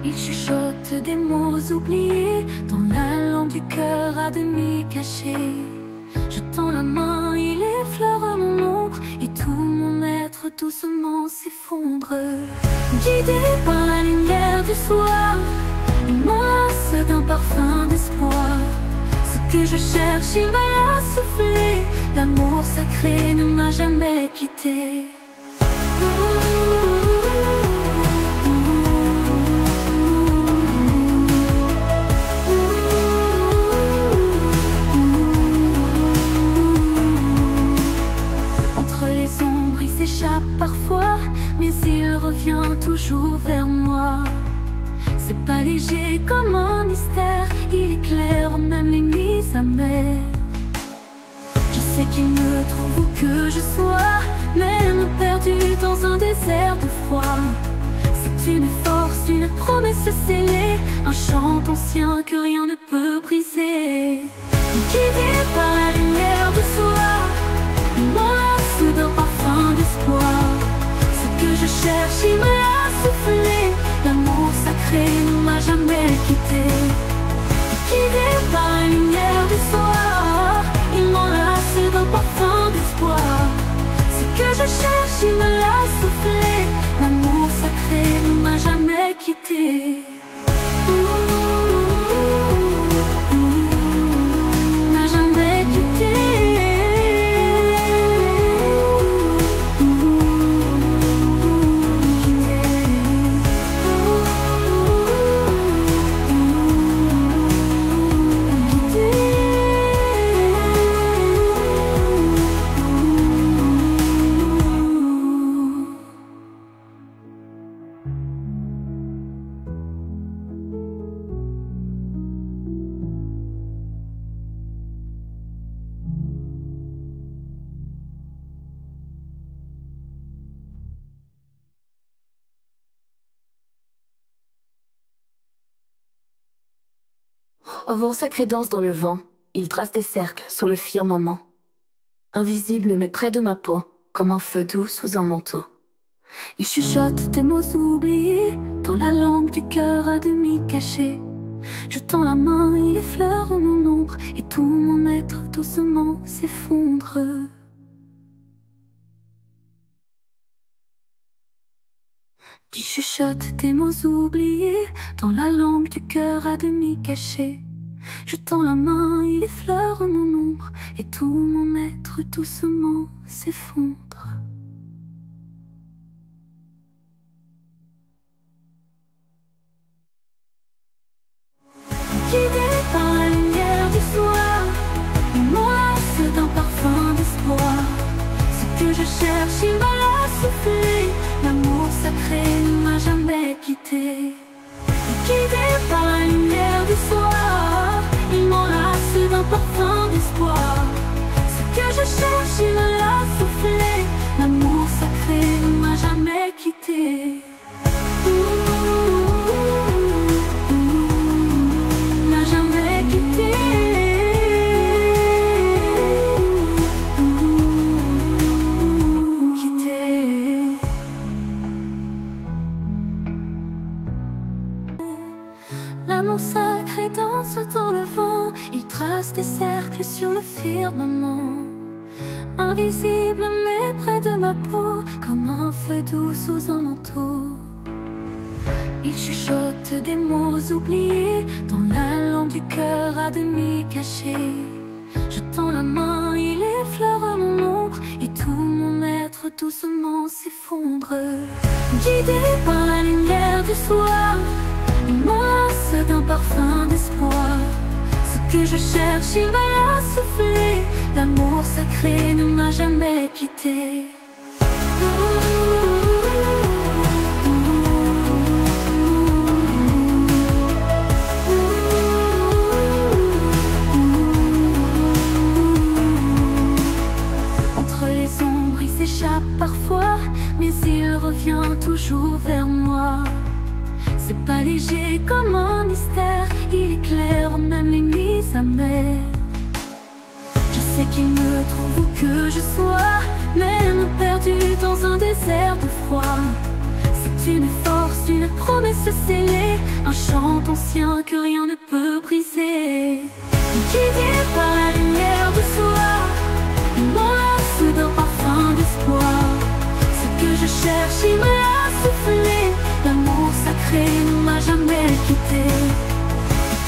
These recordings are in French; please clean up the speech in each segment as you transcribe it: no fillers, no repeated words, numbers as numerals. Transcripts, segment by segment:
Il chuchote des mots oubliés dans la langue du cœur à demi caché. Je tends la main, il effleure mon ombre et tout mon être doucement s'effondre. Guidé par la lumière du soir, il m'enlace d'un parfum d'espoir. Ce que je cherche, il m'a soufflé. L'amour sacré ne m'a jamais quitté. Entre les ombres, il s'échappe parfois, mais il revient toujours vers moi. C'est pas léger comme un mystère, il éclaire même les nuits amères. Je sais qu'il me trouve où que je sois, même perdu dans un désert de froid. C'est une force, une promesse scellée, un chant ancien que rien ne peut briser. Guidé par la lumière du soir, il m'enlace d'un parfum d'espoir. Ce que je cherche, il me l'a soufflé. L'amour sacré ne m'a jamais quitté. Guidé par la lumière du soir, il m'enlace d'un parfum d'espoir. Ce que je cherche, il me l'a soufflé. L'amour sacré ne m'a jamais quitté. N'a jamais quitté. Un vent sacré danse dans le vent, il trace des cercles sur le firmament. Invisible mais près de ma peau, comme un feu doux sous un manteau. Il chuchote des mots oubliés dans la langue du cœur à demi caché. Je tends la main, il effleure mon ombre et tout mon être doucement s'effondre. Il chuchote des mots oubliés dans la langue du cœur à demi caché. Je tends la main, il effleure mon ombre et tout mon être doucement s'effondre. Guidé par la lumière du soir, il m'enlace d'un parfum d'espoir. Ce que je cherche, il m'a l'a soufflé. L'amour sacré ne m'a jamais quitté. Guidé par la lumière du soir, il m'enlace d'un parfum d'espoir. Ce que je cherche, il me l'a soufflé. L'amour sacré ne m'a jamais quitté. N'a jamais quitté. L'amour sacré danse dans le vent, il trace des cercles sur le firmament. Invisible mais près de ma peau, comme un feu doux sous un manteau. Il chuchote des mots oubliés dans la langue du cœur à demi caché. Je tends la main, il effleure mon ombre et tout mon être doucement s'effondre. Guidé par la lumière du soir, il m'enlace d'un parfum d'espoir. Ce que je cherche, il m'a l'a soufflé. L'amour sacré ne m'a jamais quitté. Entre les ombres, il s'échappe parfois, mais il revient toujours vers moi. C'est pas léger comme un mystère, il éclaire même les nuits amères. Je sais qu'il me trouve où que je sois, même perdu dans un désert de froid. C'est une force, une promesse scellée, un chant ancien que rien ne peut briser. Guidé par la lumière de soi, il m'enlace d'un parfum d'espoir. Ce que je cherche, il me l'a soufflé, l'amour sacré ne m'a jamais quitté.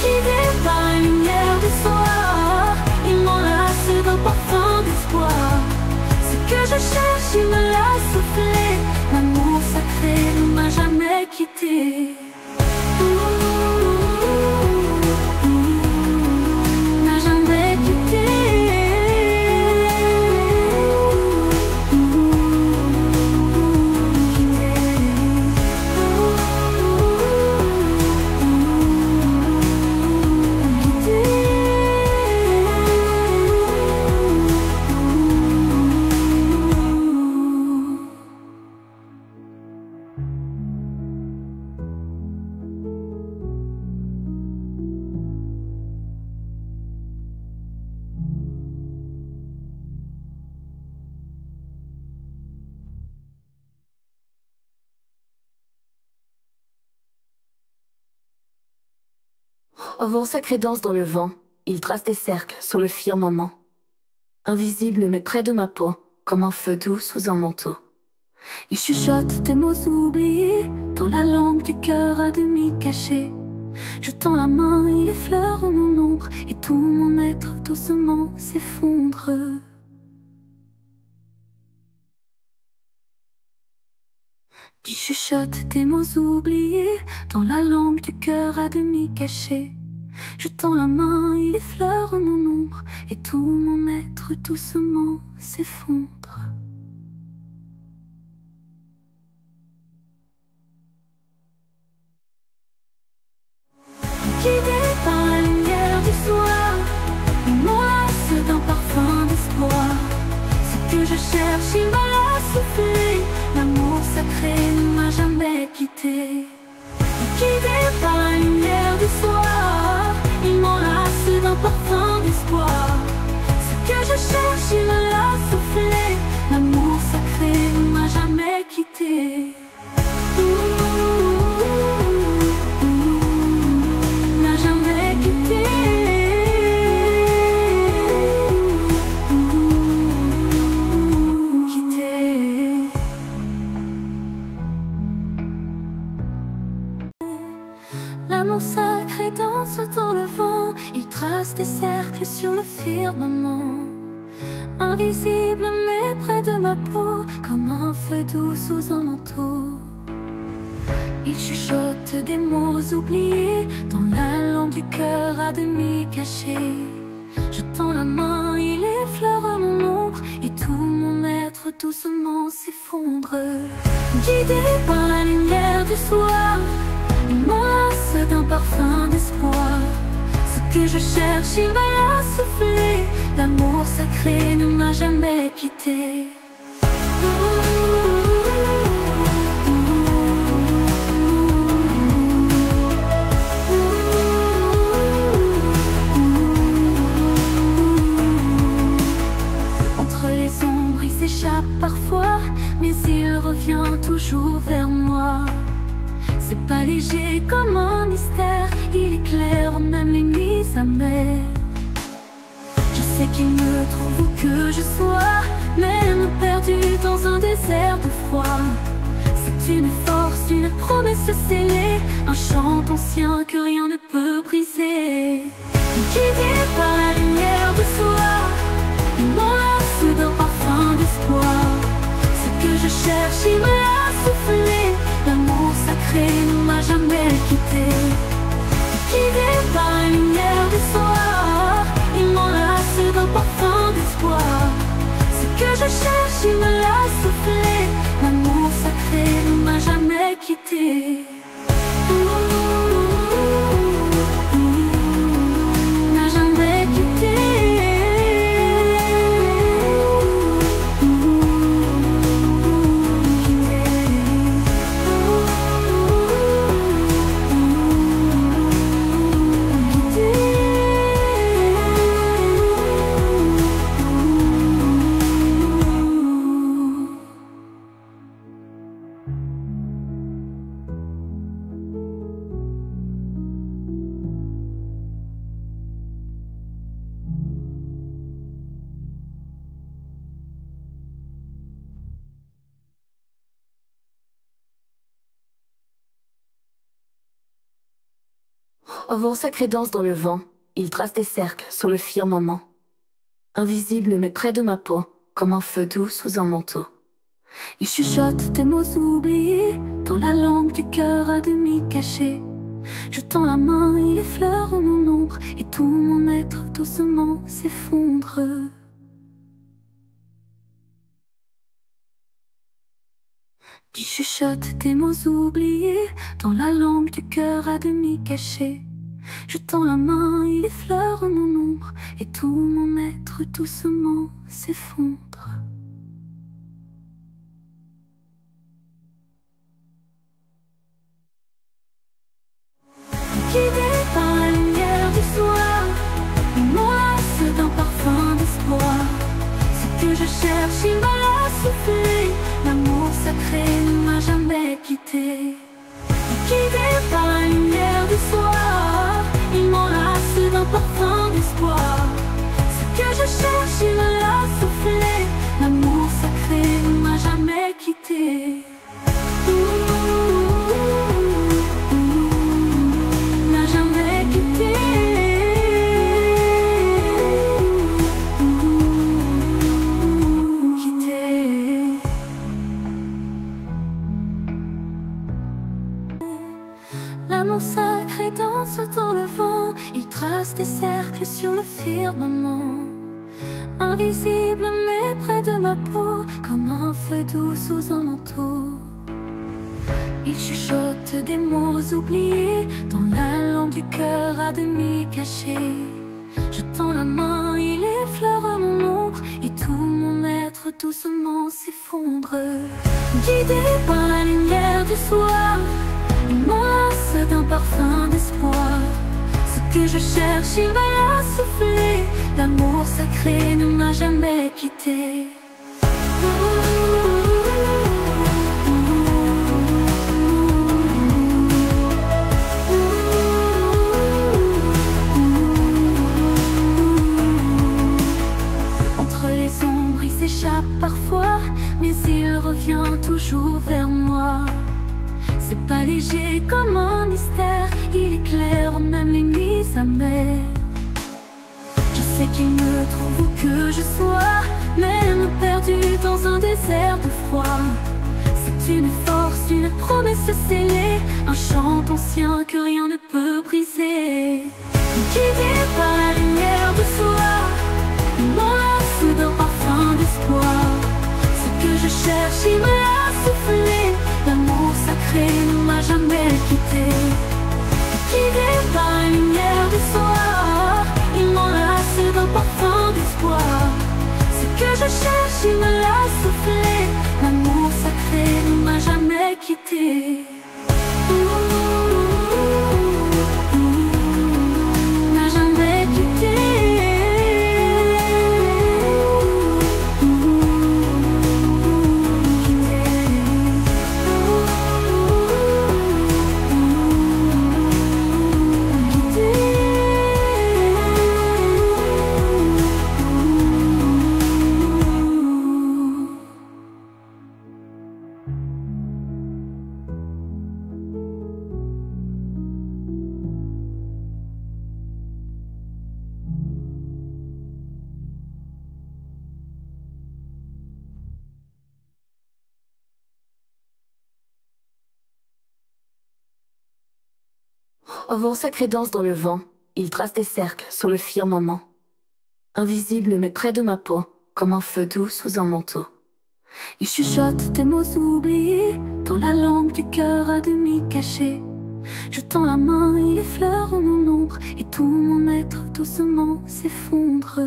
Guidé par la lumière du soir, il m'enlace d'un parfum d'espoir. Ce que je cherche, il me l'a soufflé, l'amour sacré ne m'a jamais quitté. N'a jamais quitté. Au vent sacré danse dans le vent, il trace des cercles sur le firmament. Invisible mais près de ma peau, comme un feu doux sous un manteau. Il chuchote des mots oubliés, dans la langue du cœur à demi caché. Je tends la main, il effleure mon ombre, et tout mon être doucement s'effondre. Il chuchote des mots oubliés, dans la langue du cœur à demi caché. Je tends la main, il effleure mon ombre, et tout mon être doucement s'effondre. Guidé par la lumière du soir, il m'enlace d'un parfum d'espoir. Ce que je cherche, il m'a l'a soufflé, l'amour sacré ne m'a jamais quitté. Guidé par la lumière du soir, il m'enlace d'un parfum d'espoir. Ce que je cherche, il me l'a soufflé, l'amour sacré ne m'a jamais quitté. N'a jamais quitté. L'amour sacré danse dans le vent, il trace des cercles sur le firmament. Invisible mais près de ma peau, comme un feu doux sous un manteau. Il chuchote des mots oubliés, dans la langue du cœur à demi caché. Je tends la main, il effleure mon ombre, et tout mon être doucement s'effondre. Guidé par la lumière du soir, il m'enlace d'un parfum d'espoir. Ce que je cherche, il m'a l'a soufflé, l'amour sacré ne m'a jamais quitté. Entre les ombres, il s'échappe parfois, mais il revient toujours vers moi. C'est pas léger comme un mystère, il éclaire même les nuits amères. Je sais qu'il me trouve où que je sois, même perdu dans un désert de froid. C'est une force, une promesse scellée, un chant ancien que rien ne peut briser. Guidé par la lumière de soi, il m'enlace d'un parfum d'espoir. Ce que je cherche, il me l'a soufflé, l'amour sacré ne m'a jamais quitté. Guidé par la lumière du soir, il m'enlace d'un parfum d'espoir. Ce que je cherche, il me l'a soufflé, l'amour sacré ne m'a jamais quitté. N'a jamais quitté. Au vent sacré danse dans le vent, il trace des cercles sur le firmament. Invisible mais près de ma peau, comme un feu doux sous un manteau. Il chuchote des mots oubliés, dans la langue du cœur à demi caché. Je tends la main, il effleure mon ombre, et tout mon être doucement s'effondre. Il chuchote des mots oubliés, dans la langue du cœur à demi caché. Je tends la main, il effleure mon ombre, et tout mon être doucement s'effondre. Guidé par la lumière du soir, il m'enlace d'un parfum d'espoir. Ce que je cherche, il m'a soufflé. L'amour sacré ne m'a jamais quitté. Guidé par la lumière du soir, il m'enlace d'un parfum d'espoir. Ce que je cherche, il me l'a soufflé. L'amour sacré ne m'a jamais quitté. N'a jamais quitté. L'amour sacré danse dans le vent, il trace des cercles sur le firmament. Invisible mais près de ma peau, comme un feu doux sous un manteau. Il chuchote des mots oubliés, dans la langue du cœur à demi caché. Je tends la main, il effleure mon ombre, et tout mon être doucement s'effondre. Guidé par la lumière du soir, il m'enlace d'un parfum d'espoir. Ce que je cherche, il m'a soufflé. L'amour sacré ne m'a jamais quitté. Entre les ombres, il s'échappe parfois, mais il revient toujours vers moi. C'est pas léger comme un mystère, il éclaire même les nuits amères. Je sais qu'il me trouve où que je sois, même perdu dans un désert de froid. C'est une force, une promesse scellée, un chant ancien que rien ne peut briser. Guidé par la lumière du soir, il m'enlace d'un parfum d'espoir. Ce que je cherche, il me l'a soufflé. L'amour sacré ne m'a jamais quitté. Guidé par la lumière du soir, il m'enlace d'un parfum d'espoir. Ce que je cherche, il me l'a soufflé. L'amour sacré ne m'a jamais quitté. N'a jamais quitté. Au vent sacré danse dans le vent, il trace des cercles sur le firmament. Invisible mais près de ma peau, comme un feu doux sous un manteau. Il chuchote des mots oubliés, dans la langue du cœur à demi caché. Je tends la main, il effleure mon ombre, et tout mon être doucement s'effondre.